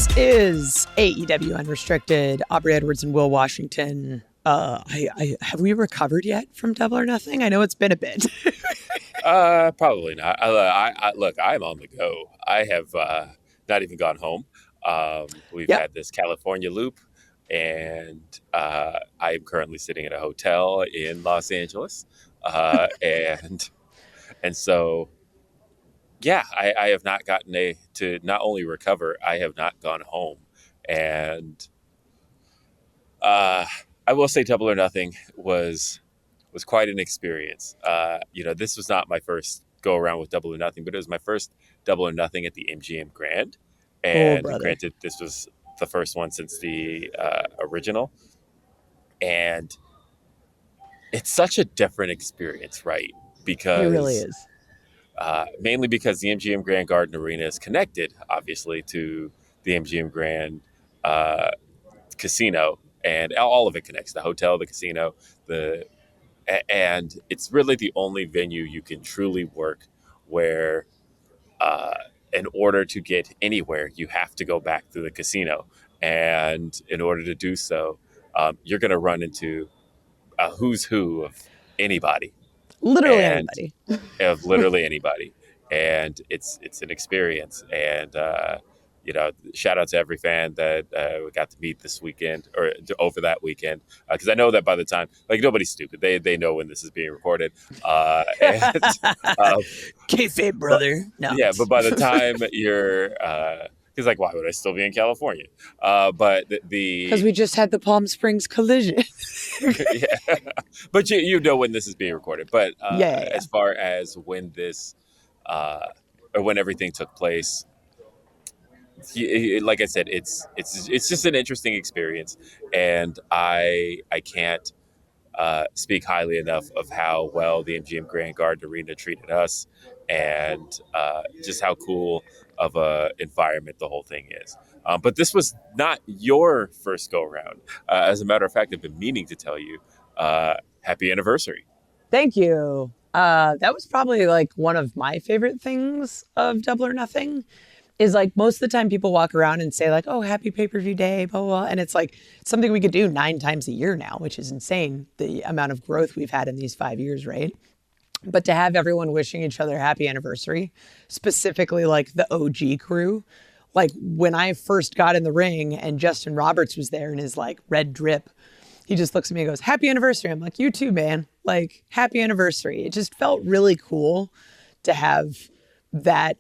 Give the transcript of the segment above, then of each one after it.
This is AEW Unrestricted. Aubrey Edwards and Will Washington. Have we recovered yet from Double or Nothing? I know it's been a bit. Probably not. Look, I'm on the go. I have not even gone home. We've had this California loop, and I am currently sitting in a hotel in Los Angeles, and so. Yeah, I have not gotten to not only recover, I have not gone home. And I will say Double or Nothing was quite an experience. This was not my first go around with Double or Nothing, but it was my first Double or Nothing at the MGM Grand. And granted, this was the first one since the original. And it's such a different experience, right? Because it really is. Mainly because the MGM Grand Garden Arena is connected, obviously, to the MGM Grand Casino, and all of it connects: the hotel, the casino, and it's really the only venue you can truly work where, in order to get anywhere, you have to go back through the casino, and in order to do so, you're going to run into a who's who of anybody. Anybody. Of literally anybody. And it's an experience. And, shout out to every fan that we got to meet this weekend or over that weekend. Because I know that by the time, nobody's stupid. They know when this is being recorded. Kayfabe, brother. No. Yeah, but by the time you're... Because, why would I still be in California? But because we just had the Palm Springs collision. Yeah. But you know when this is being recorded. But as far as when this, or when everything took place, like I said, it's just an interesting experience, and I can't speak highly enough of how well the MGM Grand Garden Arena treated us, and just how cool of a environment the whole thing is. But this was not your first go around. As a matter of fact, I've been meaning to tell you, happy anniversary. Thank you. That was probably one of my favorite things of Double or Nothing. Is most of the time people walk around and say oh, happy pay-per-view day, blah, blah, blah. And it's something we could do 9 times a year now, which is insane. The amount of growth we've had in these 5 years, right? But to have everyone wishing each other happy anniversary, specifically the OG crew, when I first got in the ring and Justin Roberts was there in his red drip, he just looks at me and goes, happy anniversary. I'm like, you too, man. Happy anniversary. It just felt really cool to have that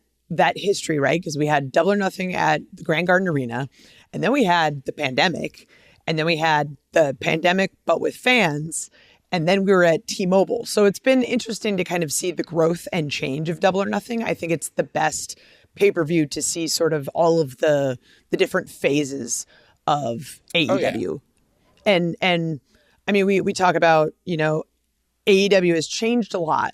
history, right? Because we had Double or Nothing at the Grand Garden Arena, and then we had the pandemic, and then we had the pandemic but with fans, and then we were at T-Mobile. So it's been interesting to kind of see the growth and change of Double or Nothing. I think it's the best pay-per-view to see sort of all of the different phases of AEW. Oh, yeah. And I mean, we talk about, AEW has changed a lot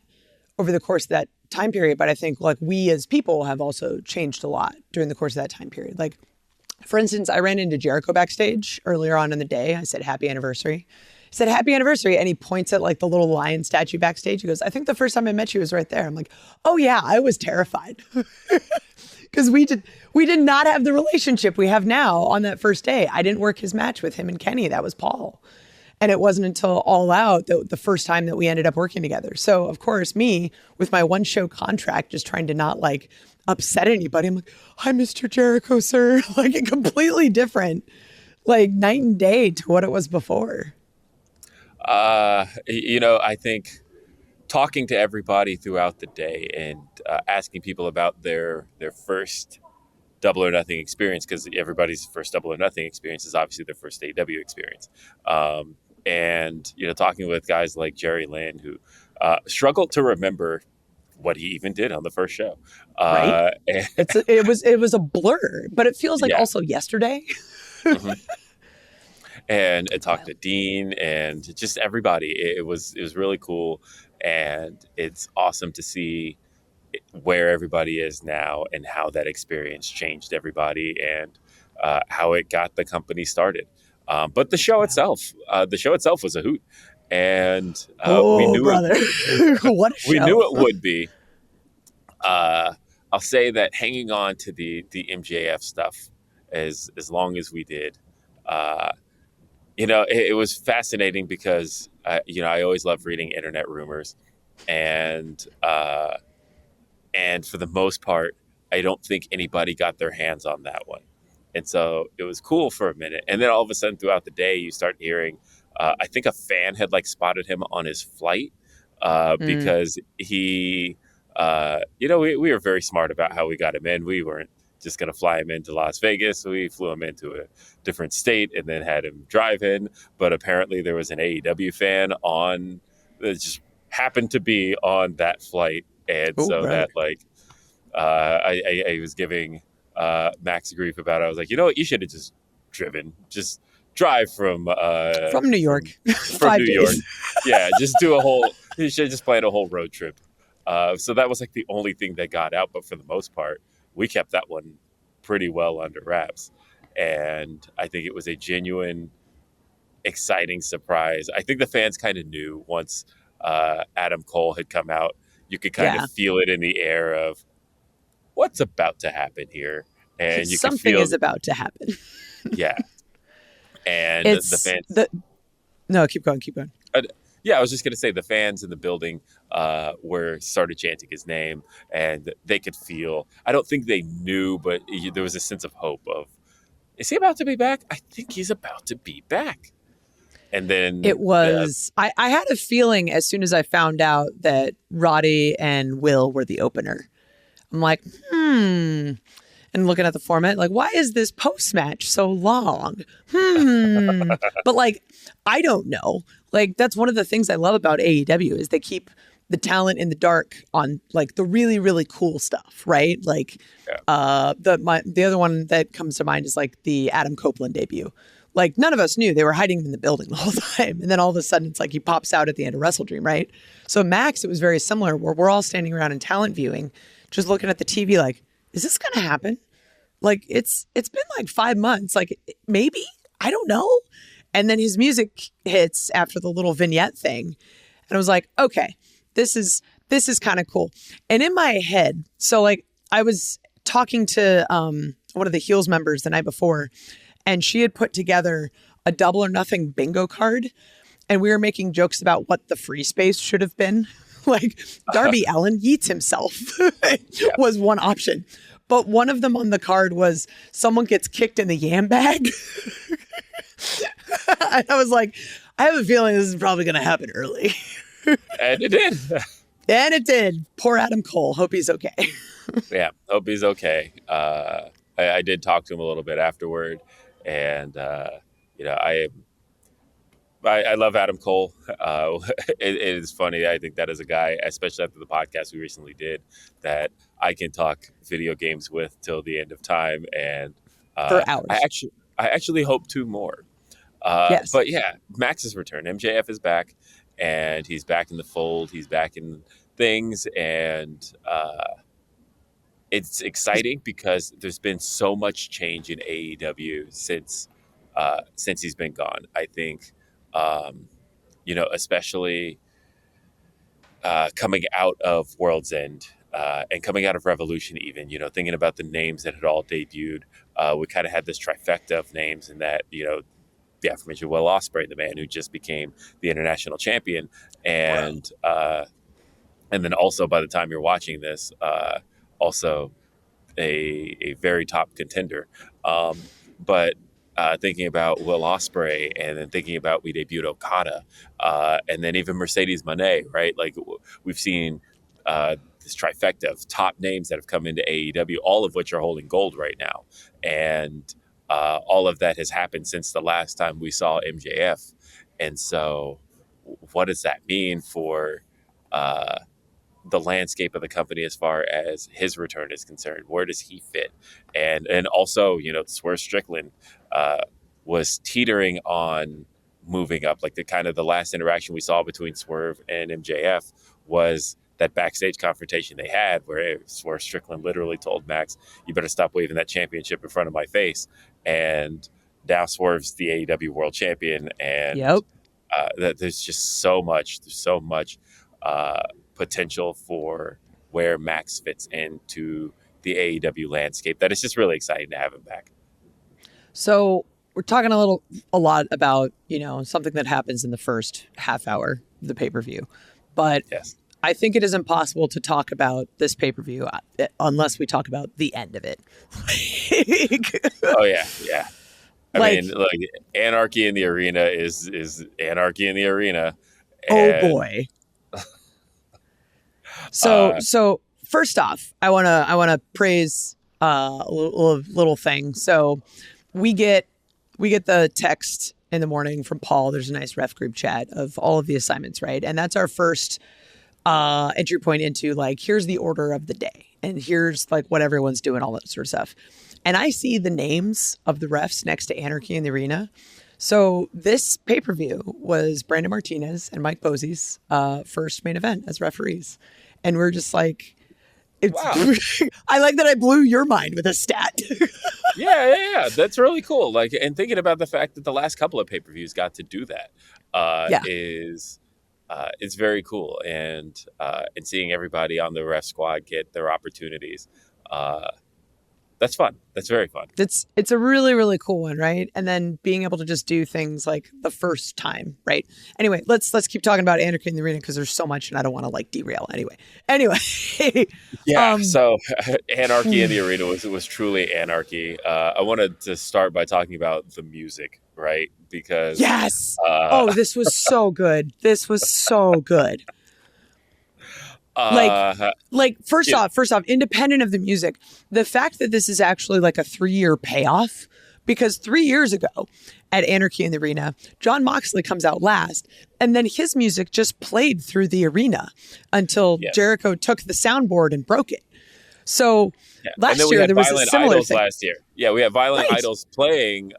over the course of that time period, but I think we as people have also changed a lot during the course of that time period. For instance, I ran into Jericho backstage earlier on in the day. I said, happy anniversary. He said, happy anniversary. And he points at the little lion statue backstage. He goes, I think the first time I met you was right there. I'm like, oh yeah, I was terrified. Because we did not have the relationship we have now on that first day. I didn't work his match with him and Kenny. That was Paul. And it wasn't until All Out the first time that we ended up working together. So, of course, me, with my one-show contract, just trying to not, upset anybody. I'm like, hi, Mr. Jericho, sir. Completely different, night and day to what it was before. I think talking to everybody throughout the day and asking people about their first Double or Nothing experience, because everybody's first Double or Nothing experience is obviously their first AEW experience. And, talking with guys like Jerry Lynn, who struggled to remember what he even did on the first show. Right? It was a blur, but it feels also yesterday. Mm-hmm. And talked to Dean and just everybody. It was really cool. And it's awesome to see where everybody is now and how that experience changed everybody and how it got the company started. But the show itself was a hoot, and we knew brother. What a show. We knew it would be. I'll say that hanging on to the MJF stuff as long as we did. It was fascinating because I always love reading internet rumors, and for the most part, I don't think anybody got their hands on that one. And so it was cool for a minute. And then all of a sudden throughout the day, you start hearing, I think a fan had like spotted him on his flight Mm. because we were very smart about how we got him in. We weren't just going to fly him into Las Vegas. We flew him into a different state and then had him drive in. But apparently there was an AEW fan on that just happened to be on that flight. And Oh, so brother. that I was giving Max grief about it. I was like, what, you should have just drive From New York. from 5 New York. days. Yeah, just you should just plan a whole road trip. So that was like the only thing that got out. But for the most part, we kept that one pretty well under wraps. And I think it was a genuine, exciting surprise. I think the fans kind of knew once Adam Cole had come out. You could kind Yeah. of feel it in the air of what's about to happen here. And you could Something feel, is about to happen. yeah. And the It's fans, the No, keep going. yeah, I was just going to say the fans in the building were started chanting his name, and they could feel, I don't think they knew, but there was a sense of hope of, is he about to be back? I think he's about to be back. And It then was, I had a feeling as soon as I found out that Roddy and Will were the opener. I'm like, and looking at the format, like, why is this post match so long? But like, I don't know. Like, that's one of the things I love about AEW is they keep the talent in the dark on like the really, really cool stuff, right? Like, the other one that comes to mind is like the Adam Copeland debut. Like, none of us knew they were hiding him in the building the whole time. And then all of a sudden it's like he pops out at the end of Wrestle Dream, right? So Max, it was very similar where we're all standing around in talent viewing, just looking at the TV like, is this going to happen? Like, it's been like 5 months. Like, maybe, I don't know. And then his music hits after the little vignette thing. And I was like, okay, this is kind of cool. And in my head, so like I was talking to one of the Heels members the night before, and she had put together a Double or Nothing bingo card. And we were making jokes about what the free space should have been. Like Darby Allin yeets himself was one option. But one of them on the card was someone gets kicked in the yam bag. And I was like, I have a feeling this is probably going to happen early. And it did. And it did. Poor Adam Cole. Hope he's okay. Yeah, hope he's okay. I did talk to him a little bit afterward, and I love Adam Cole. It is funny. I think that is a guy, especially after the podcast we recently did, that I can talk video games with till the end of time, and For hours. I actually hope to more. Yes. But yeah, Max's return. MJF is back, and he's back in the fold. He's back in things, and it's exciting because there's been so much change in AEW since he's been gone. I think, especially coming out of World's End and coming out of Revolution, even, thinking about the names that had all debuted, we kind of had this trifecta of names, and that, the aforementioned Will Ospreay, the man who just became the international champion, and then also by the time you're watching this, also a very top contender. But thinking about Will Ospreay, and then thinking about we debuted Okada, and then even Mercedes Moné, right? Like we've seen this trifecta of top names that have come into AEW, all of which are holding gold right now. And all of that has happened since the last time we saw MJF. And so what does that mean for the landscape of the company as far as his return is concerned? Where does he fit? And also, Swerve Strickland was teetering on moving up. Like the last interaction we saw between Swerve and MJF was that backstage confrontation they had, where Swerve Strickland literally told Max, "You better stop waving that championship in front of my face." And now Swerve's the AEW World Champion, and that there's just so much. There's so much potential for where Max fits into the AEW landscape that it's just really exciting to have him back. So we're talking a lot about, something that happens in the first half hour of the pay-per-view. But Yes. I think it is impossible to talk about this pay-per-view unless we talk about the end of it. Oh yeah, yeah. I Like, mean, look, Anarchy in the Arena is Anarchy in the Arena, oh and boy. So uh, so first off, I wanna praise a little thing. So we get the text in the morning from Paul. There's a nice ref group chat of all of the assignments, right? And that's our first entry point into like, here's the order of the day, and here's like what everyone's doing, all that sort of stuff. And I see the names of the refs next to Anarchy in the Arena. So this pay-per-view was Brandon Martinez and Mike Posey's first main event as referees. And we're just like, it's wow. I like that I blew your mind with a stat. Yeah. That's really cool. Like, and thinking about the fact that the last couple of pay-per-views got to do that Yeah. is it's very cool, and seeing everybody on the ref squad get their opportunities. That's fun. That's very fun. It's a really, really cool one, right? And then being able to just do things like the first time, right? Anyway, let's keep talking about Anarchy in the Arena because there's so much and I don't want to like derail anyway. Yeah. So Anarchy in the Arena was truly anarchy. I wanted to start by talking about the music, right? Because yes. This was so good. This was so good. First off, independent of the music, the fact that this is actually like a 3-year payoff, because 3 years ago at Anarchy in the Arena, Jon Moxley comes out last, and then his music just played through the arena until Jericho took the soundboard and broke it. So last year there was a similar thing. Last year, we had Violent Idols playing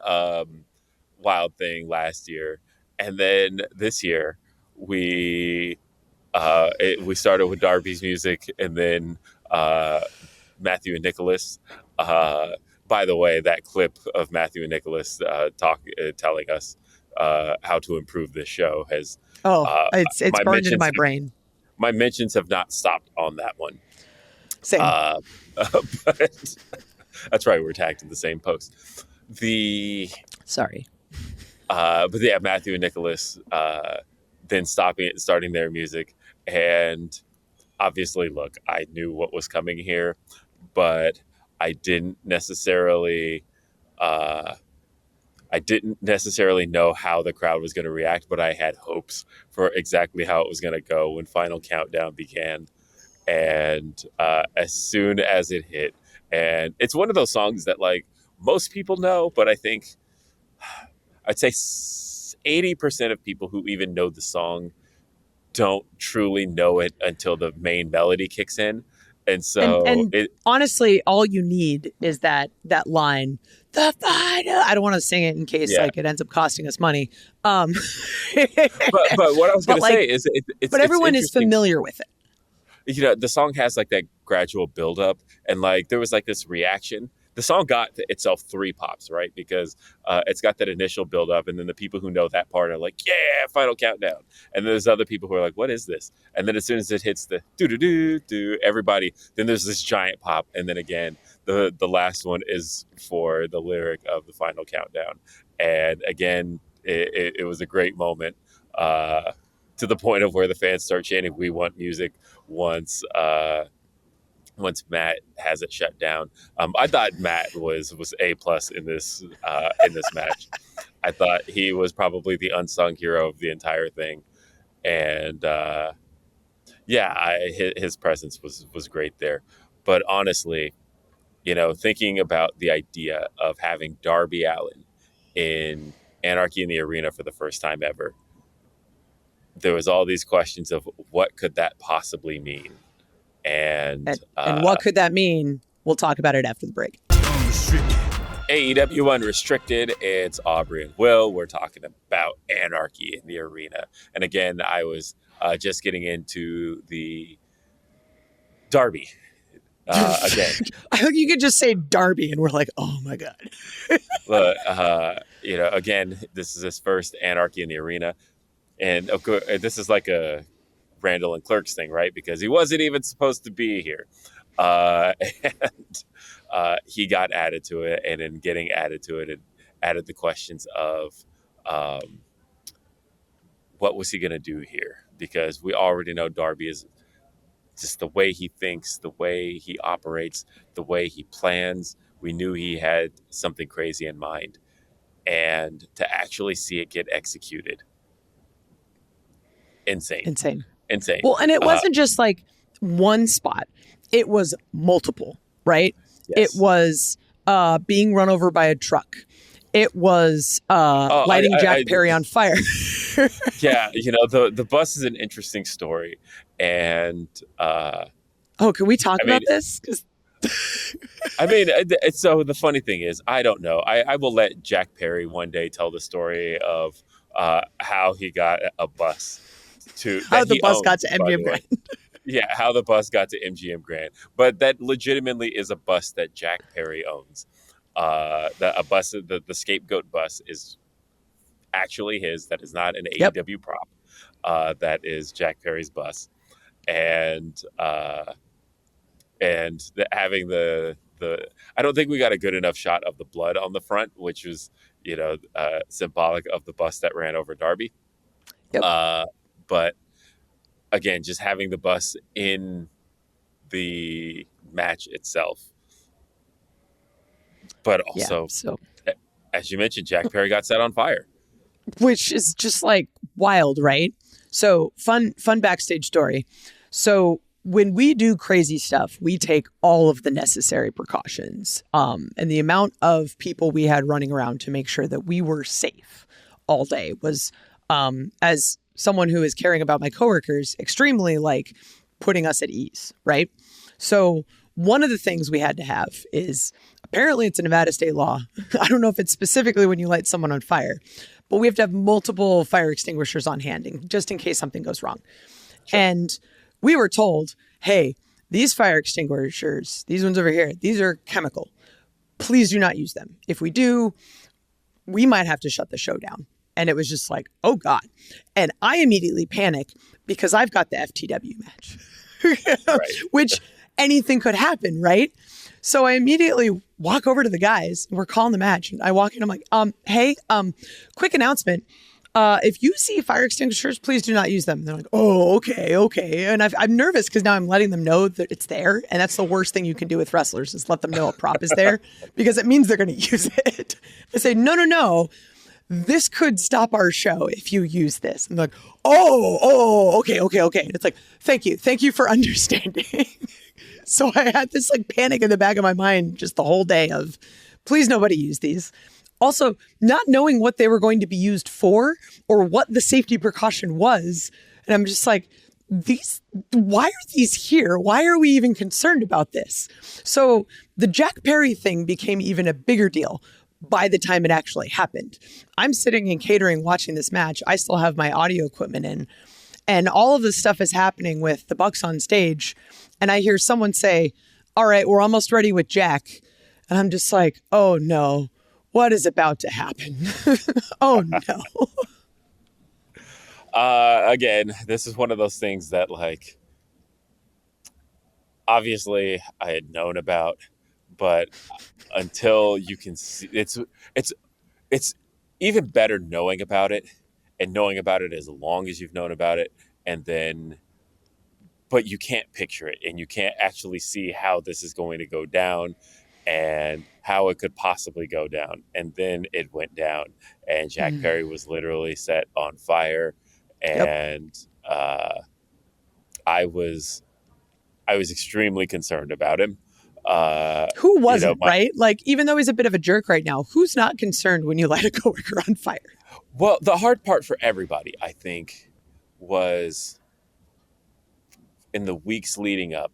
Wild Thing last year, and then this year we started with Darby's music, and then Matthew and Nicholas. By the way, that clip of Matthew and Nicholas telling us how to improve this show has it's burned into my brain. My mentions have not stopped on that one. Same. But that's right, we're tagged in the same post. Sorry. But yeah, Matthew and Nicholas then starting their music. And obviously, look, I knew what was coming here, but I didn't necessarily know how the crowd was going to react, but I had hopes for exactly how it was going to go when Final Countdown began. And as soon as it hit, and it's one of those songs that like most people know, but I think I'd say 80% of people who even know the song don't truly know it until the main melody kicks in. And so honestly, all you need is that line, the final. I don't want to sing it in case like it ends up costing us money. But what I was going to say is but everyone is familiar with it. You know, the song has like that gradual buildup, and like there was like this reaction. The song got itself 3 pops, right? Because it's got that initial buildup, and then the people who know that part are like, yeah, Final Countdown. And then there's other people who are like, what is this? And then as soon as it hits the do-do-do-do, everybody, then there's this giant pop. And then again, the last one is for the lyric of the Final Countdown. And again, it was a great moment to the point of where the fans start chanting, we want music once Matt has it shut down. I thought Matt was A+ in this match. I thought he was probably the unsung hero of the entire thing, and his presence was great there. But honestly, thinking about the idea of having Darby Allin in Anarchy in the Arena for the first time ever, there was all these questions of what could that possibly mean. And what could that mean? We'll talk about it after the break. AEW Unrestricted. It's Aubrey and Will. We're talking about Anarchy in the Arena. And again, I was just getting into the Darby again. I think you could just say Darby and we're like, oh my God. But, again, this is his first Anarchy in the Arena. And of course, this is like a Randall and Clerks thing, right? Because he wasn't even supposed to be here. And he got added to it, and in getting added to it, added the questions of what was he going to do here? Because we already know Darby is just the way he thinks, the way he operates, the way he plans. We knew he had something crazy in mind. And to actually see it get executed, insane. Well, and it wasn't just like one spot. It was multiple, right? Yes. It was being run over by a truck. It was lighting Jack Perry on fire. Yeah, the bus is an interesting story. And can we talk about this? So the funny thing is, I don't know. I will let Jack Perry one day tell the story of how he got a bus how the bus got to MGM Grand. Yeah, how the bus got to MGM Grand. But that legitimately is a bus that Jack Perry owns. The Scapegoat Bus is actually his. That is not an AEW prop. That is Jack Perry's bus, and having the I don't think we got a good enough shot of the blood on the front, which was symbolic of the bus that ran over Darby. Yep. But again, just having the bus in the match itself. But also, as you mentioned, Jack Perry got set on fire. Which is just like wild, right? So fun backstage story. So when we do crazy stuff, we take all of the necessary precautions. And the amount of people we had running around to make sure that we were safe all day was, as someone who is caring about my coworkers, extremely like putting us at ease, right? So one of the things we had to have is, apparently it's a Nevada state law. I don't know if it's specifically when you light someone on fire, but we have to have multiple fire extinguishers on hand just in case something goes wrong. Sure. And we were told, hey, these fire extinguishers, these ones over here, these are chemical. Please do not use them. If we do, we might have to shut the show down. And it was just like, oh God. And I immediately panic because I've got the FTW match, right. Which anything could happen, right? So I immediately walk over to the guys. We're calling the match. And I walk in. I'm like, hey, quick announcement. If you see fire extinguishers, please do not use them. And they're like, oh, okay. And I'm nervous because now I'm letting them know that it's there. And that's the worst thing you can do with wrestlers is let them know a prop is there because it means they're going to use it. They say, no. This could stop our show if you use this. And they're like, oh, okay. And it's like, thank you for understanding. So I had this like panic in the back of my mind just the whole day of, please nobody use these. Also, not knowing what they were going to be used for or what the safety precaution was. And I'm just like, why are these here? Why are we even concerned about this? So the Jack Perry thing became even a bigger deal by the time it actually happened. I'm sitting in catering watching this match. I still have my audio equipment in. And all of this stuff is happening with the Bucks on stage. And I hear someone say, all right, we're almost ready with Jack. And I'm just like, oh no, what is about to happen? Oh no. Again, this is one of those things that like, obviously I had known about, but until you can see, it's even better knowing about it and knowing about it as long as you've known about it. And then, but you can't picture it and you can't actually see how this is going to go down and how it could possibly go down. And then it went down and Jack Perry was literally set on fire. And I was extremely concerned about him. Who wasn't, right? Like, even though he's a bit of a jerk right now, who's not concerned when you light a coworker on fire? Well, the hard part for everybody, I think, was in the weeks leading up,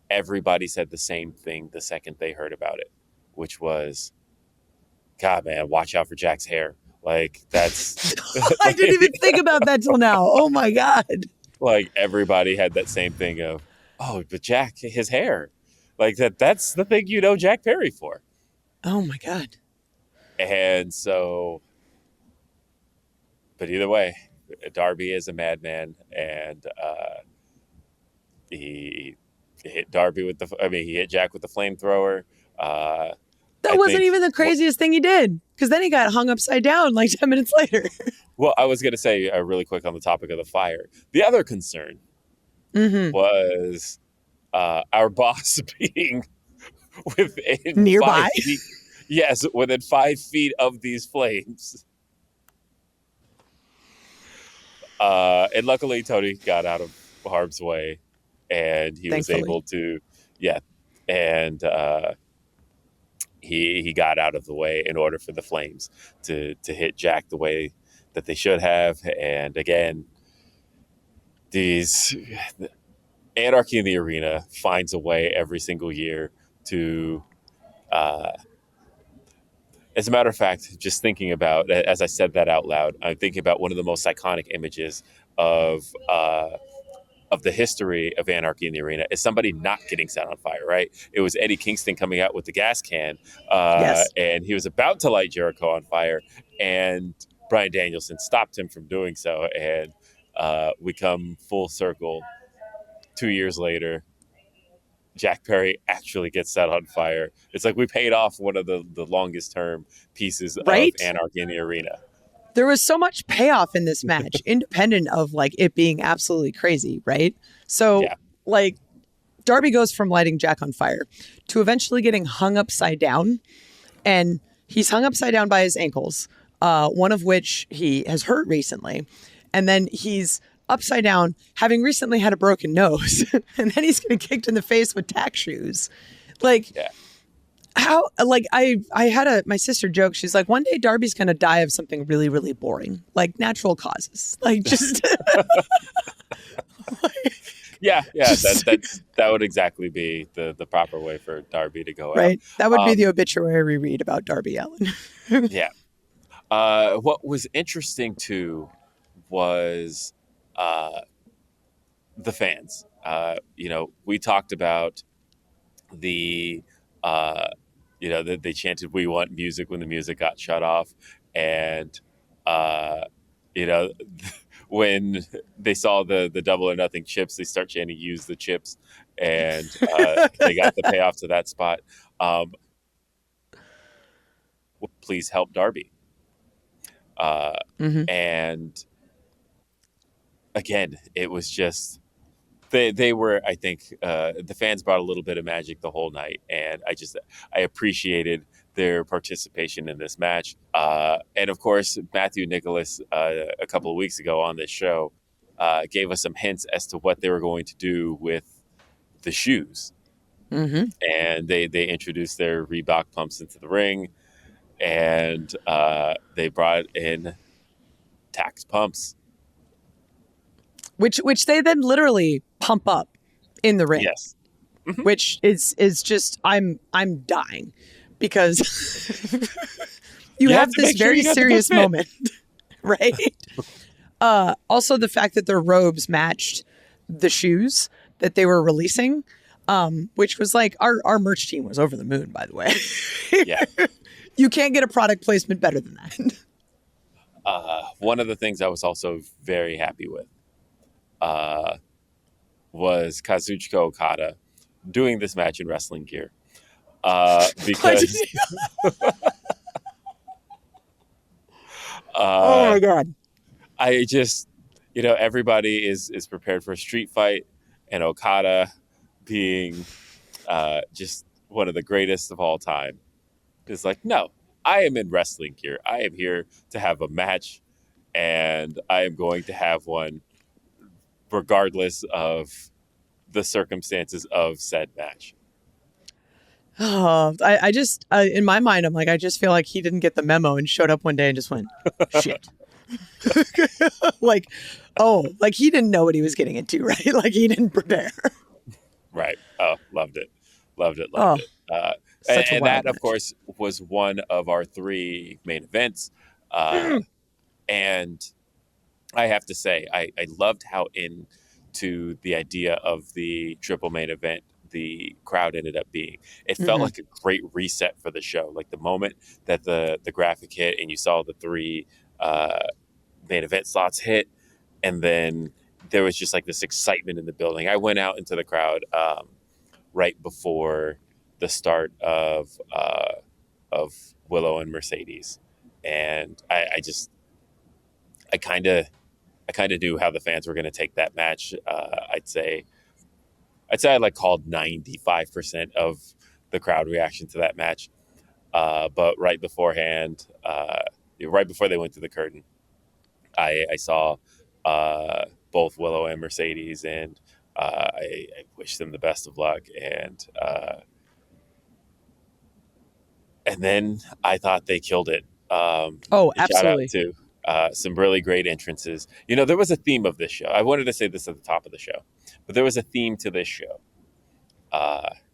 everybody said the same thing the second they heard about it, which was, God, man, watch out for Jack's hair. Like, that's... I didn't even think about that till now. Oh, my God. Like, everybody had that same thing of, oh, but Jack, his hair. Like, that's the thing you know Jack Perry for. Oh, my God. And so... But either way, Darby is a madman, and he hit Darby with he hit Jack with the flamethrower. That wasn't even the craziest thing he did, because then he got hung upside down like 10 minutes later. Well, I was going to say really quick on the topic of the fire. The other concern was our boss being within nearby. 5 feet. Yes, within 5 feet of these flames. And luckily, Tony got out of harm's way, and he was able to, and he got out of the way in order for the flames to hit Jack the way that they should have. And again, these Anarchy in the Arena finds a way every single year to. As a matter of fact, just thinking about, as I said that out loud, I'm thinking about one of the most iconic images of the history of Anarchy in the Arena is somebody not getting set on fire, right? It was Eddie Kingston coming out with the gas can, and he was about to light Jericho on fire, and Bryan Danielson stopped him from doing so, and we come full circle 2 years later. Jack Perry actually gets set on fire. It's like we paid off one of the longest term pieces of Anarchy in the Arena. There was so much payoff in this match, independent of like it being absolutely crazy, right? So like Darby goes from lighting Jack on fire to eventually getting hung upside down, and he's hung upside down by his ankles, one of which he has hurt recently, and then he's upside down, having recently had a broken nose, and then he's getting kicked in the face with tack shoes. Like, how? Like, I had my sister joke. She's like, one day Darby's gonna die of something really, really boring, like natural causes, like just. That would exactly be the proper way for Darby to go out. Right, that would be the obituary we read about Darby Allin. What was interesting too was. The fans. We talked about they chanted "We want music" when the music got shut off, and when they saw the Double or Nothing chips, they start chanting "Use the chips," and they got the payoff to that spot. Please help Darby, and. Again, it was just they were. I think the fans brought a little bit of magic the whole night, and I appreciated their participation in this match. And of course, Matthew Nicholas a couple of weeks ago on this show gave us some hints as to what they were going to do with the shoes, and they introduced their Reebok pumps into the ring, and they brought in Tax pumps. Which they then literally pump up in the ring. Yes. Which is just I'm dying because you have this very serious moment, right? Also the fact that their robes matched the shoes that they were releasing, which was like our merch team was over the moon, by the way. Yeah. You can't get a product placement better than that. One of the things I was also very happy with was Kazuchika Okada doing this match in wrestling gear. Because oh my God. I just, everybody is prepared for a street fight, and Okada being just one of the greatest of all time is like, no, I am in wrestling gear. I am here to have a match, and I am going to have one regardless of the circumstances of said match. Oh, I just, in my mind, I'm like, I just feel like he didn't get the memo and showed up one day and just went, shit. Like he didn't know what he was getting into, right? Like he didn't prepare. Right. Oh, loved it. And that, of course, was one of our 3 main events. And I have to say, I loved how into the idea of the triple main event the crowd ended up being. It felt like a great reset for the show. Like the moment that the graphic hit and you saw the 3 main event slots hit, and then there was just like this excitement in the building. I went out into the crowd right before the start of of Willow and Mercedes, and I kind of knew how the fans were going to take that match. I'd say I like called 95% of the crowd reaction to that match. But right beforehand, right before they went to the curtain, I saw both Willow and Mercedes, and I wish them the best of luck. And then I thought they killed it. Oh, Shout out absolutely. to some really great entrances. You know, there was a theme of this show. I wanted to say this at the top of the show, but there was a theme to this show.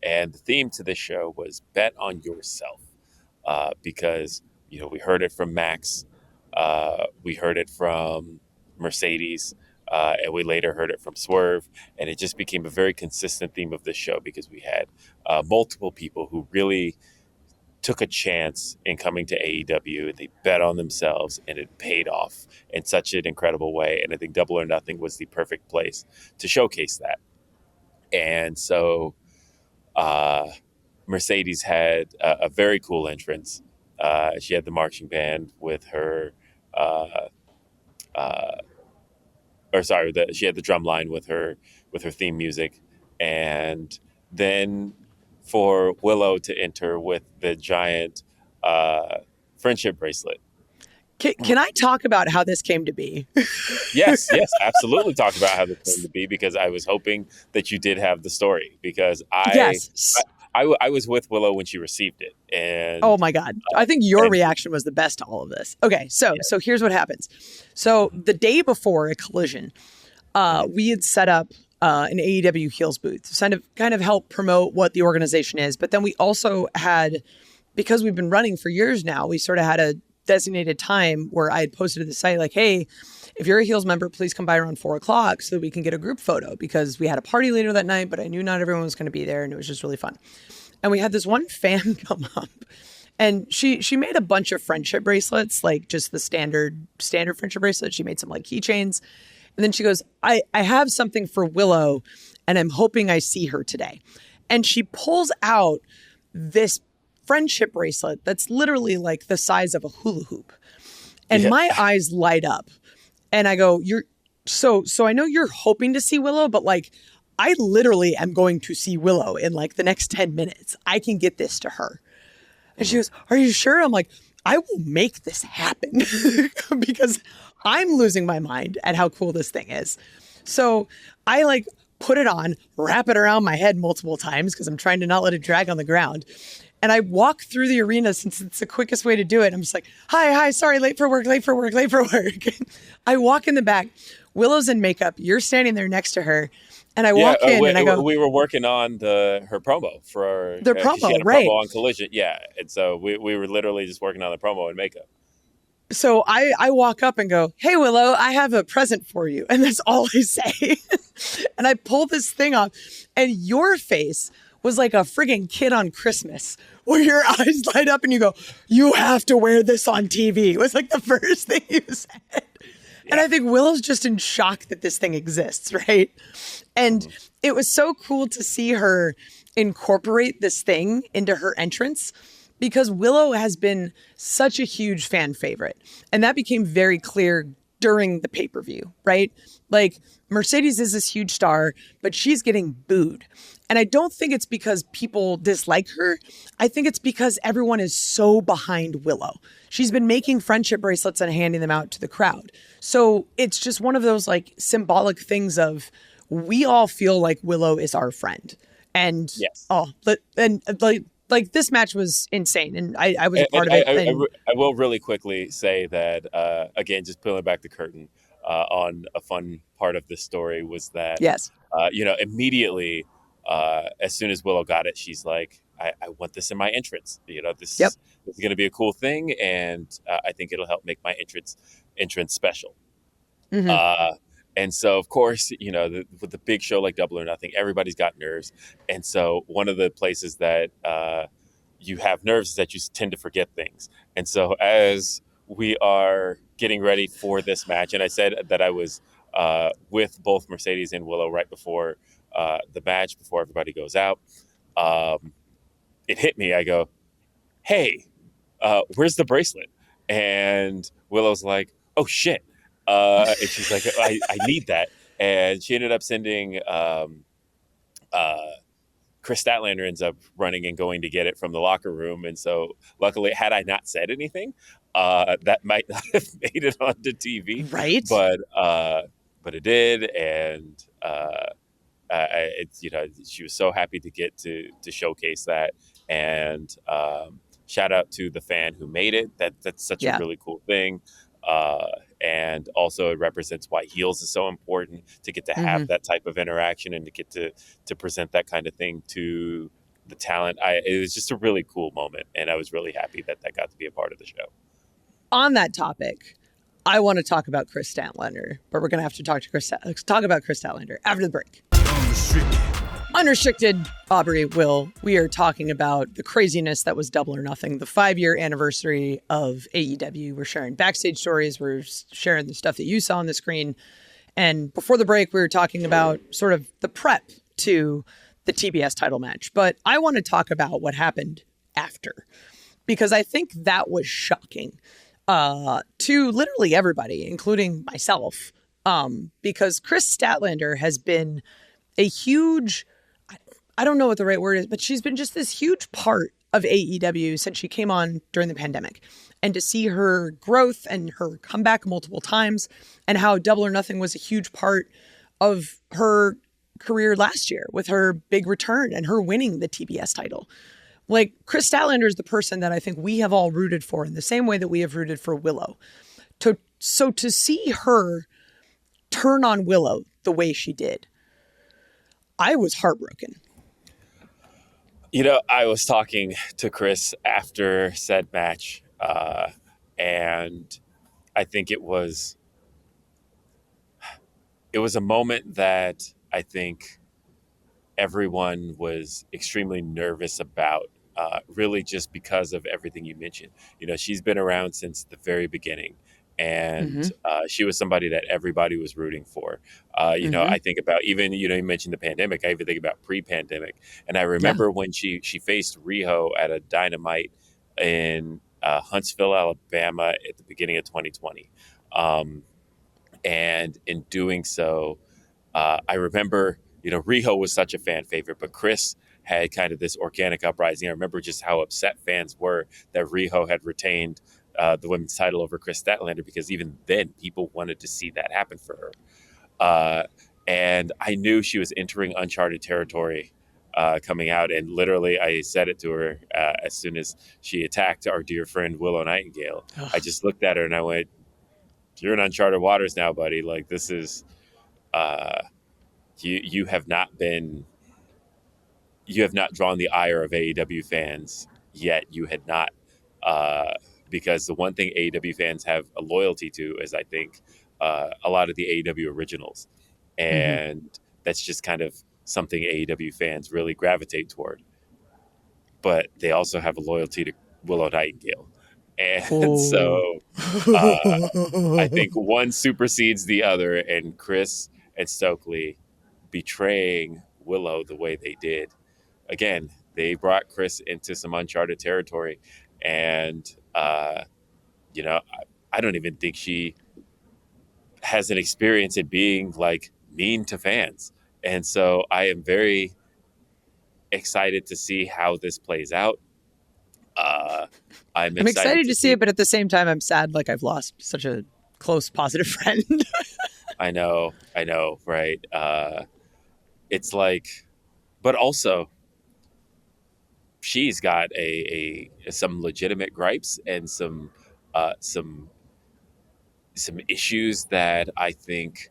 And the theme to this show was bet on yourself. Because, you know, we heard it from Max, we heard it from Mercedes, and we later heard it from Swerve. And it just became a very consistent theme of this show because we had multiple people who really took a chance in coming to AEW. They bet on themselves, and it paid off in such an incredible way. And I think Double or Nothing was the perfect place to showcase that. And so Mercedes had a very cool entrance. She had the marching band with her, she had the drum line with her theme music, and then for Willow to enter with the giant friendship bracelet. Can I talk about how this came to be? Yes, absolutely. Talk about how this came to be, because I was hoping that you did have the story, because Yes. I was with Willow when she received it, and Oh my God. I think your reaction was the best to all of this. Okay, so here's what happens. So the day before a collision, we had set up an AEW Heels booth to kind of help promote what the organization is. But then we also had, because we've been running for years now, we sort of had a designated time where I had posted to the site like, hey, if you're a Heels member, please come by around 4:00 so that we can get a group photo, because we had a party later that night, but I knew not everyone was going to be there, and it was just really fun. And we had this one fan come up, and she made a bunch of friendship bracelets, like just the standard friendship bracelets. She made some like keychains. And then she goes, I have something for Willow, and I'm hoping I see her today. And she pulls out this friendship bracelet that's literally like the size of a hula hoop. And my eyes light up. And I go, so I know you're hoping to see Willow, but like, I literally am going to see Willow in like the next 10 minutes. I can get this to her. And she goes, are you sure? I'm like, I will make this happen because I'm losing my mind at how cool this thing is. So I like put it on, wrap it around my head multiple times because I'm trying to not let it drag on the ground. And I walk through the arena since it's the quickest way to do it. I'm just like, hi, sorry, late for work. I walk in the back. Willow's in makeup. You're standing there next to her. And I walk in and I go, we were working on her promo for the promo, she had a right? promo on Collision. Yeah. And so we were literally just working on the promo and makeup. So I walk up and go, hey, Willow, I have a present for you. And that's all I say. And I pull this thing off, and your face was like a friggin' kid on Christmas, where your eyes light up and you go, you have to wear this on TV. It was like the first thing you said. Yeah. And I think Willow's just in shock that this thing exists, right? And it was so cool to see her incorporate this thing into her entrance, because Willow has been such a huge fan favorite. And that became very clear during the pay-per-view, right? Like, Mercedes is this huge star, but she's getting booed. And I don't think it's because people dislike her. I think it's because everyone is so behind Willow. She's been making friendship bracelets and handing them out to the crowd. So it's just one of those like symbolic things of, we all feel like Willow is our friend. And like this match was insane, and I was a part of it. I will really quickly say that, again, just pulling back the curtain on a fun part of this story was that, immediately, as soon as Willow got it, she's like, I want this in my entrance. This is going to be a cool thing, and I think it'll help make my entrance special. Mm-hmm. And so, of course, with the big show like Double or Nothing, everybody's got nerves. And so one of the places that you have nerves is that you tend to forget things. And so as we are getting ready for this match, and I said that I was with both Mercedes and Willow right before the match, before everybody goes out, it hit me. I go, hey, where's the bracelet? And Willow's like, oh shit. And she's like, I need that. And she ended up sending uh, Chris Statlander ends up running and going to get it from the locker room. And so, luckily, had I not said anything, that might not have made it onto TV. Right? But it did, and it's she was so happy to get to showcase that, and shout out to the fan who made it. That's such a Yeah. really cool thing. Uh, and also, it represents why heels is so important to get to have that type of interaction and to get to present that kind of thing to the talent. It was just a really cool moment, and I was really happy that got to be a part of the show. On that topic, I want to talk about Chris Statlander, but we're going to have to talk about Chris Statlander after the break. Unrestricted, Aubrey, Will, we are talking about the craziness that was Double or Nothing, the 5-year anniversary of AEW. We're sharing backstage stories. We're sharing the stuff that you saw on the screen. And before the break, we were talking about sort of the prep to the TBS title match. But I want to talk about what happened after, because I think that was shocking to literally everybody, including myself, because Chris Statlander has been a huge, I don't know what the right word is, but she's been just this huge part of AEW since she came on during the pandemic. And to see her growth and her comeback multiple times, and how Double or Nothing was a huge part of her career last year with her big return and her winning the TBS title. Like, Chris Statlander is the person that I think we have all rooted for in the same way that we have rooted for Willow. So to see her turn on Willow the way she did, I was heartbroken. I was talking to Chris after said match, and I think it was a moment that I think everyone was extremely nervous about, really just because of everything you mentioned. She's been around since the very beginning, and she was somebody that everybody was rooting for. I think about even, you mentioned the pandemic. I even think about pre-pandemic. And I remember when she faced Riho at a Dynamite in Huntsville, Alabama at the beginning of 2020. And in doing so, I remember, Riho was such a fan favorite, but Chris had kind of this organic uprising. I remember just how upset fans were that Riho had retained the women's title over Chris Statlander, because even then people wanted to see that happen for her. And I knew she was entering uncharted territory coming out. And literally I said it to her as soon as she attacked our dear friend Willow Nightingale. Ugh. I just looked at her and I went, you're in uncharted waters now, buddy. Like, this is... You have not drawn the ire of AEW fans yet. You had not, because the one thing AEW fans have a loyalty to is, I think, a lot of the AEW originals, and that's just kind of something AEW fans really gravitate toward. But they also have a loyalty to Willow Nightingale, and so I think one supersedes the other, and Chris and Stokely betraying Willow the way they did. Again, they brought Chris into some uncharted territory, and I don't even think she has an experience in being like mean to fans, and so I am very excited to see how this plays out. I'm excited to see it, but at the same time, I'm sad. Like, I've lost such a close, positive friend. I know, right? It's like, but also she's got some legitimate gripes and some issues that I think,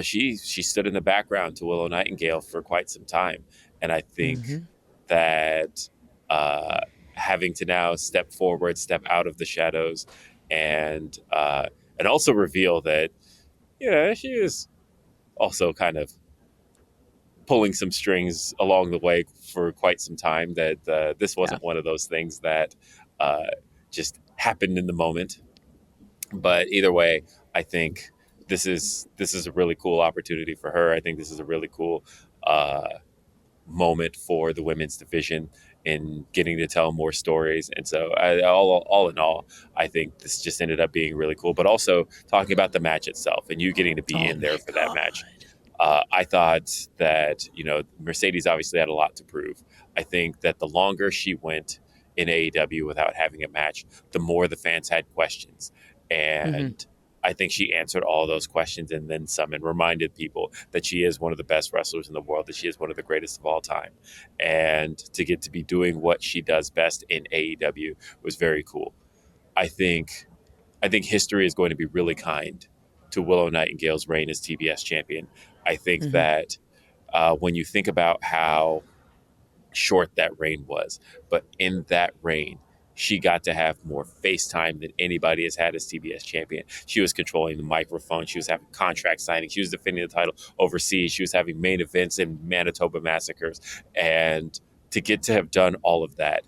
she stood in the background to Willow Nightingale for quite some time. And I think that having to now step forward, step out of the shadows, and also reveal that, she is also kind of pulling some strings along the way for quite some time, that this wasn't one of those things that just happened in the moment. But either way, I think this is a really cool opportunity for her. I think this is a really cool moment for the women's division. in getting to tell more stories. And so all in all, I think this just ended up being really cool, but also talking about the match itself and you getting to be Oh in there my for that God. match. I thought that, Mercedes obviously had a lot to prove. I think that the longer she went in AEW without having a match, the more the fans had questions. Hmm. And I think she answered all those questions and then some, and reminded people that she is one of the best wrestlers in the world, that she is one of the greatest of all time. And to get to be doing what she does best in AEW was very cool. I think I think history is going to be really kind to Willow Nightingale's reign as TBS champion. I think Hmm. that when you think about how short that reign was, but in that reign, she got to have more face time than anybody has had as TBS champion. She was controlling the microphone. She was having contract signing. She was defending the title overseas. She was having main events in Manitoba Massacres. And to get to have done all of that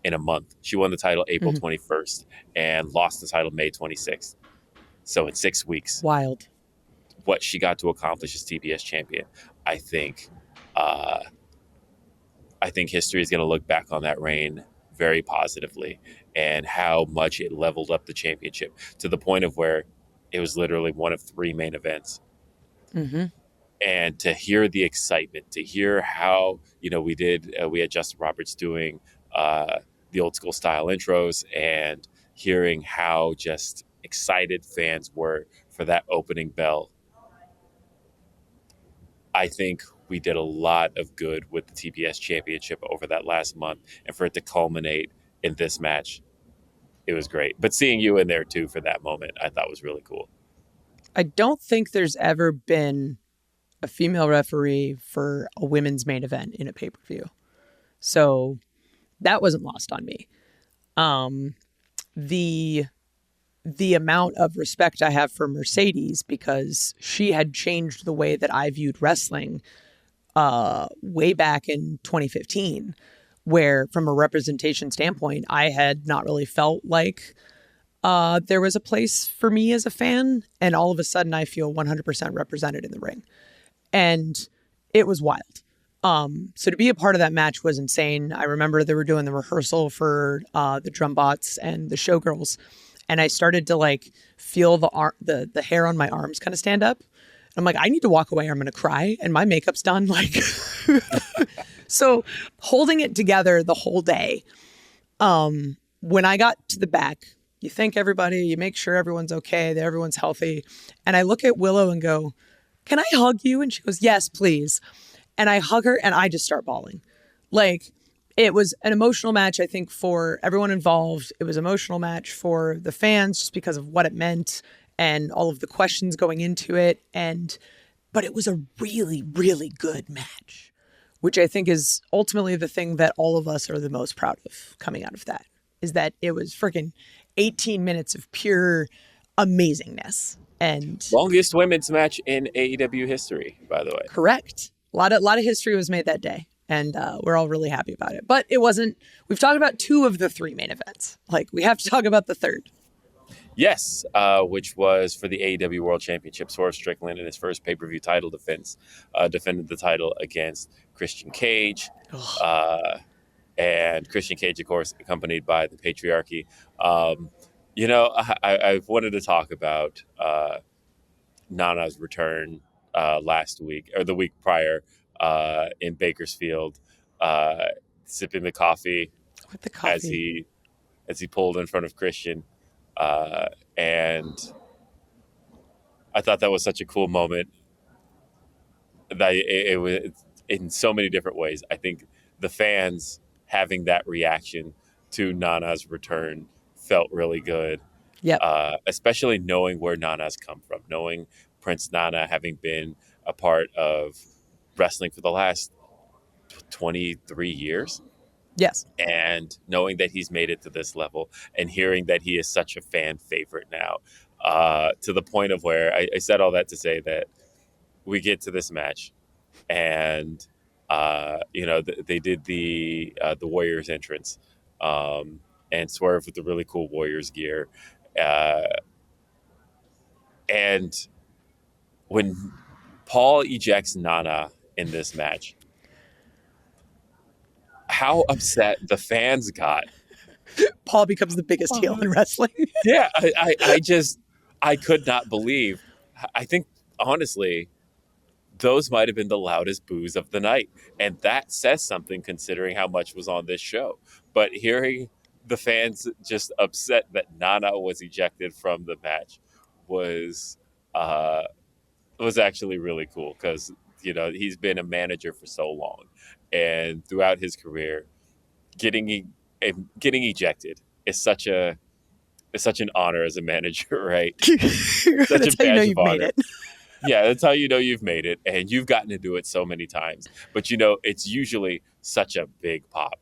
in a month, she won the title April Hmm. 21st and lost the title May 26th. So in 6 weeks, Wild. what she got to accomplish as TBS champion, I think, uh, I think history is going to look back on that reign very positively, and how much it leveled up the championship to the point of where it was literally one of three main events. Hmm. And to hear the excitement, to hear how, we had Justin Roberts doing the old school style intros, and hearing how just excited fans were for that opening bell. I think we did a lot of good with the TBS championship over that last month, and for it to culminate in this match, it was great. But seeing you in there too for that moment, I thought was really cool. I don't think there's ever been a female referee for a women's main event in a pay-per-view. So that wasn't lost on me. Um, the the amount of respect I have for Mercedes, because she had changed the way that I viewed wrestling way back in 2015, where from a representation standpoint, I had not really felt like there was a place for me as a fan. And all of a sudden I feel 100% represented in the ring. And it was wild. So to be a part of that match was insane. I remember they were doing the rehearsal for the drum bots and the showgirls, and I started to like feel the hair on my arms kind of stand up. I'm like, I need to walk away or I'm going to cry, and my makeup's done. Like, so holding it together the whole day. When I got to the back, you thank everybody, you make sure everyone's okay, that everyone's healthy, and I look at Willow and go, "Can I hug you?" And she goes, "Yes, please." And I hug her and I just start bawling. Like, it was an emotional match, I think, for everyone involved. It was an emotional match for the fans just because of what it meant and all of the questions going into it. But it was a really, really good match, which I think is ultimately the thing that all of us are the most proud of coming out of that, is that it was freaking 18 minutes of pure amazingness. And Longest women's match in AEW history, by the way. correct. A lot of history was made that day, and we're all really happy about it. But it wasn't. We've talked about two of the three main events. Like, we have to talk about the third. Yes, which was for the AEW World Championship. Swerve Strickland in his first pay-per-view title defense defended the title against Christian Cage. Ugh. And Christian Cage, of course, accompanied by the Patriarchy. I've wanted to talk about Nana's return last week or the week prior in Bakersfield, sipping the coffee With the as coffee. he pulled in front of Christian, and I thought that was such a cool moment that it was in so many different ways. I think the fans having that reaction to Nana's return felt really good, Yep. especially knowing where Nana's come from, knowing Prince Nana having been a part of wrestling for the last 23 years, Yes. and knowing that he's made it to this level, and hearing that he is such a fan favorite now, to the point of where I said all that to say that we get to this match, and they did the Warriors entrance, and Swerve with the really cool Warriors gear, uh, and when Paul ejects Nana in this match, how upset the fans got. Paul becomes the biggest heel in wrestling. Yeah, I could not believe. I think honestly, those might have been the loudest boos of the night, and that says something considering how much was on this show. But hearing the fans just upset that Nana was ejected from the match was uh, was actually really cool because he's been a manager for so long, and throughout his career, getting getting ejected is such an honor as a manager, right? Such a That's how you know badge of you've made honor. it. Yeah, that's how you know you've made it, and you've gotten to do it so many times. But it's usually such a big pop,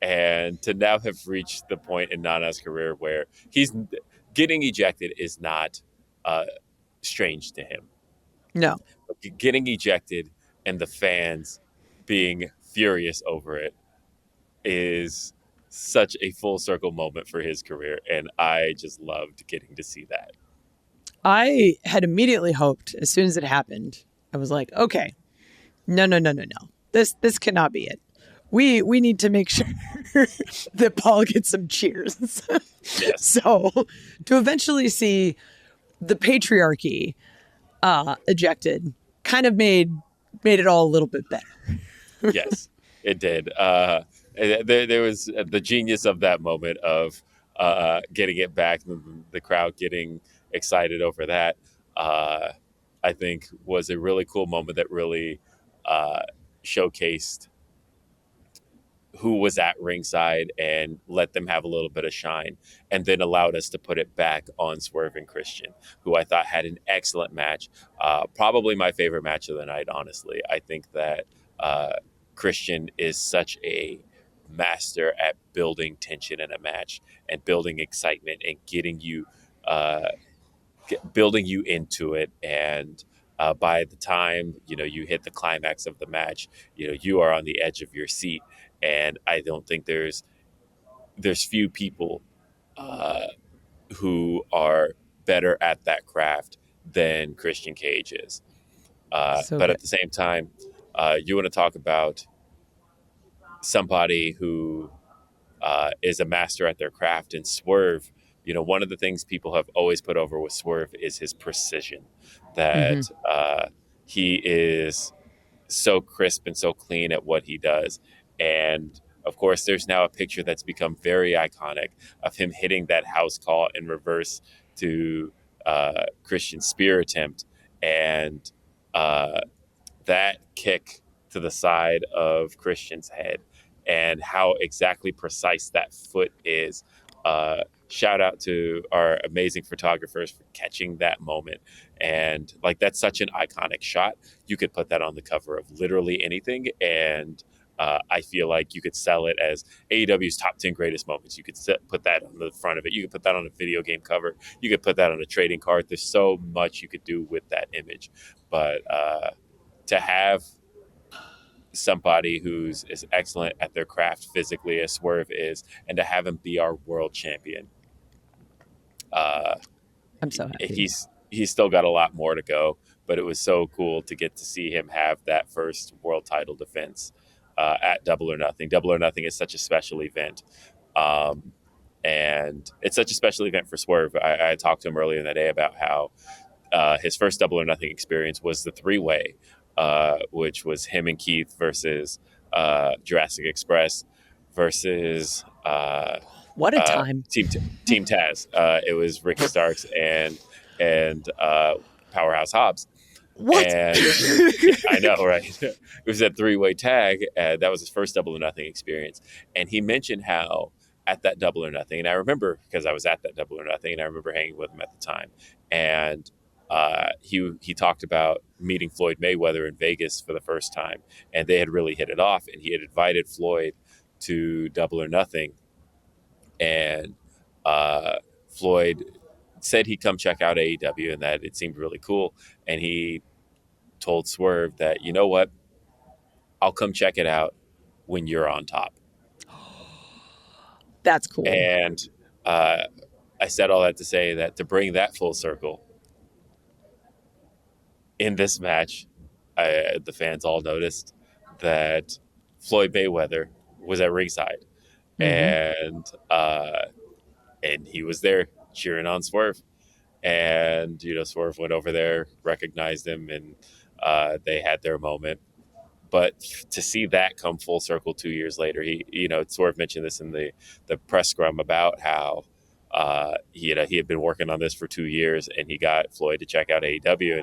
and to now have reached the point in Nana's career where he's getting ejected is not strange to him. No. But getting ejected and the fans being furious over it is such a full circle moment for his career, and I just loved getting to see that. I had immediately hoped as soon as it happened, I was like, okay, no. This cannot be it. We need to make sure that Paul gets some cheers. Yes. So to eventually see the patriarchy ejected kind of made it all a little bit better. Yes, it did. There was the genius of that moment of getting it back, the crowd getting excited over that. I think was a really cool moment that really showcased who was at ringside and let them have a little bit of shine, and then allowed us to put it back on Swerve and Christian, who I thought had an excellent match. Probably my favorite match of the night, honestly. I think that Christian is such a master at building tension in a match and building excitement and getting you building you into it. And by the time you hit the climax of the match, you are on the edge of your seat. And I don't think there's few people who are better at that craft than Christian Cage is. So But good. at the same time, you want to talk about somebody who is a master at their craft, and Swerve. One of the things people have always put over with Swerve is his precision. That he is so crisp and so clean at what he does. And of course, there's now a picture that's become very iconic of him hitting that house call in reverse to Christian's spear attempt. And that kick to the side of Christian's head and how exactly precise that foot is. Shout out to our amazing photographers for catching that moment. And that's such an iconic shot. You could put that on the cover of literally anything. And I feel like you could sell it as AEW's top 10 greatest moments. You could put that on the front of it. You could put that on a video game cover. You could put that on a trading card. There's so much you could do with that image. But to have somebody who's as excellent at their craft physically as Swerve is, and to have him be our world champion, I'm so happy. He's still got a lot more to go. But it was so cool to get to see him have that first world title defense at Double or Nothing. Double or Nothing is such a special event. And it's such a special event for Swerve. I talked to him earlier in the day about how his first Double or Nothing experience was the three-way, which was him and Keith versus Jurassic Express versus what a time. Team Taz. It was Ricky Starks and Powerhouse Hobbs. What? And I know, right? It was that three-way tag. That was his first Double or Nothing experience. And he mentioned how at that Double or Nothing, and I remember because I was at that Double or Nothing, and I remember hanging with him at the time. And he talked about meeting Floyd Mayweather in Vegas for the first time, and they had really hit it off. And he had invited Floyd to Double or Nothing, and Floyd said he'd come check out AEW and that it seemed really cool. And he told Swerve that, you know what, I'll come check it out when you're on top. That's cool. And I said all that to say that to bring that full circle in this match, the fans all noticed that Floyd Mayweather was at ringside, Mm-hmm. and he was there cheering on Swerve. And Swerve went over there, recognized him, and they had their moment. But to see that come full circle 2 years later, Swerve mentioned this in the press scrum about how he had been working on this for 2 years, and he got Floyd to check out AEW,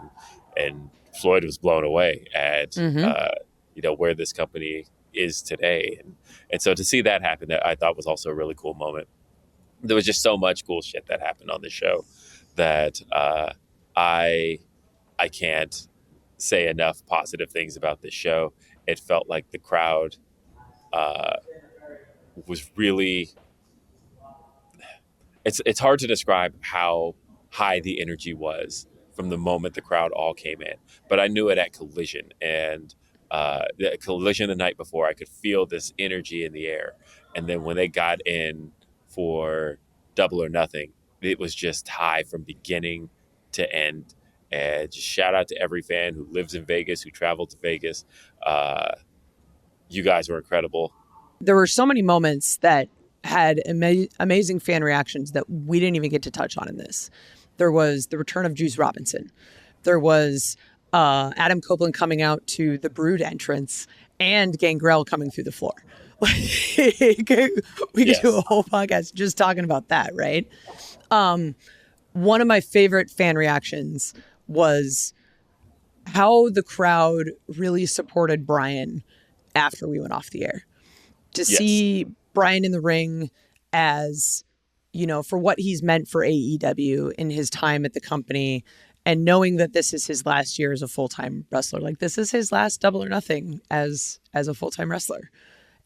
and Floyd was blown away at Mm-hmm. where this company is today, and so to see that happen, that I thought was also a really cool moment. There was just so much cool shit that happened on the show that I can't say enough positive things about this show. It felt like the crowd uh, was really. It's hard to describe how high the energy was from the moment the crowd all came in, but I knew it at Collision, and the Collision the night before, I could feel this energy in the air, and then when they got in for Double or Nothing, it was just high from beginning to end. And just shout out to every fan who lives in Vegas, who traveled to Vegas. You guys were incredible. There were so many moments that had amazing fan reactions that we didn't even get to touch on in this. There was the return of Juice Robinson. There was Adam Copeland coming out to the Brood entrance and Gangrel coming through the floor. We could do a whole podcast just talking about that, right? One of my favorite fan reactions was how the crowd really supported Brian after we went off the air. To see Brian in the ring as, for what he's meant for AEW in his time at the company, and knowing that this is his last year as a full-time wrestler. Like, this is his last Double or Nothing as a full-time wrestler.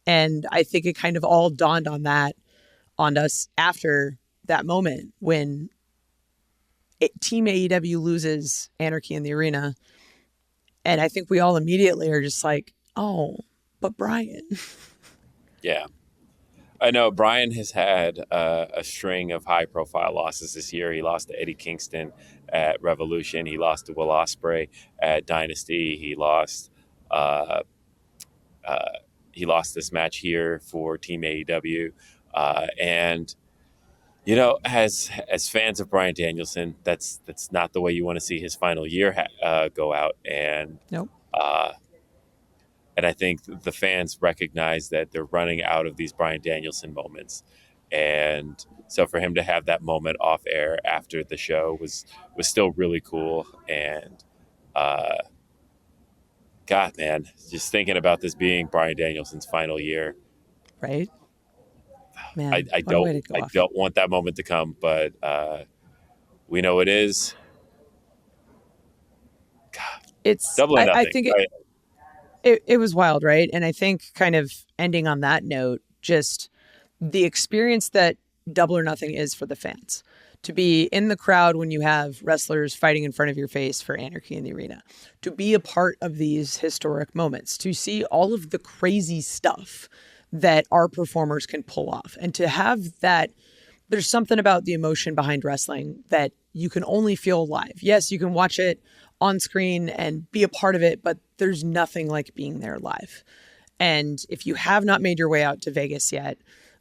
And I think it kind of all dawned on us after that moment when Team AEW loses Anarchy in the Arena. And I think we all immediately are just like, oh, but Brian. Yeah. I know Brian has had a string of high-profile losses this year. He lost to Eddie Kingston at Revolution. He lost to Will Ospreay at Dynasty. He lost this match here for Team AEW. And as fans of Bryan Danielson, that's not the way you want to see his final year go out. And Nope. And I think the fans recognize that they're running out of these Bryan Danielson moments. And so for him to have that moment off air after the show was still really cool. And God, man, just thinking about this being Bryan Danielson's final year. Right. Man, I don't want that moment to come, but we know it is. God, it's Double or Nothing. I think it was wild, right? And I think kind of ending on that note, just the experience that Double or Nothing is for the fans. To be in the crowd when you have wrestlers fighting in front of your face for Anarchy in the Arena. To be a part of these historic moments. To see all of the crazy stuff that our performers can pull off. And to have that, there's something about the emotion behind wrestling that you can only feel live. Yes, you can watch it on screen and be a part of it, but there's nothing like being there live. And if you have not made your way out to Vegas yet,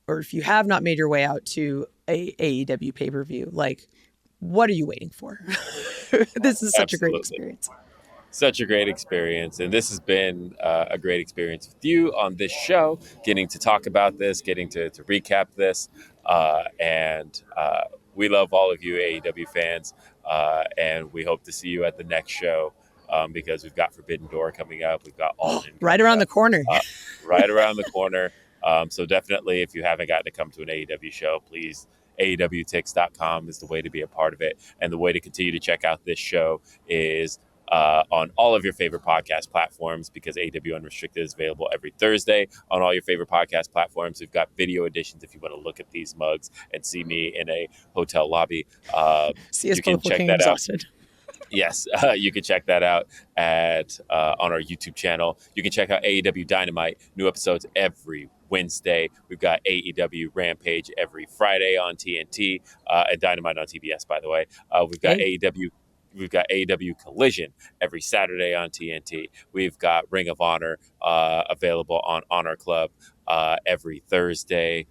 or if you have not made your way out to a AEW pay-per-view, like, what are you waiting for? This is such a great experience. Such a great experience. And this has been a great experience with you on this show, getting to talk about this, getting to recap this. And we love all of you AEW fans. And we hope to see you at the next show because we've got Forbidden Door coming up. We've got All In right around the corner. Right around the corner. So definitely, if you haven't gotten to come to an AEW show, please, AEWTix.com is the way to be a part of it. And the way to continue to check out this show is on all of your favorite podcast platforms, because AEW Unrestricted is available every Thursday on all your favorite podcast platforms. We've got video editions if you want to look at these mugs and see me in a hotel lobby. See us both looking exhausted. Yes, you can check that out on our YouTube channel. You can check out AEW Dynamite, new episodes every Wednesday. We've got AEW Rampage every Friday on TNT and Dynamite on TBS, by the way. We've got AEW We've got AEW Collision every Saturday on TNT. We've got Ring of Honor available on Honor Club every Thursday.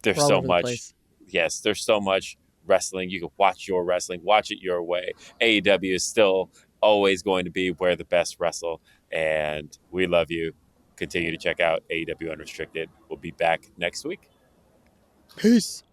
There's We're all so over the much. place. Yes, there's so much wrestling. You can watch your wrestling, watch it your way. AEW is still always going to be where the best wrestle, and we love you. Continue to check out AEW Unrestricted. We'll be back next week. Peace.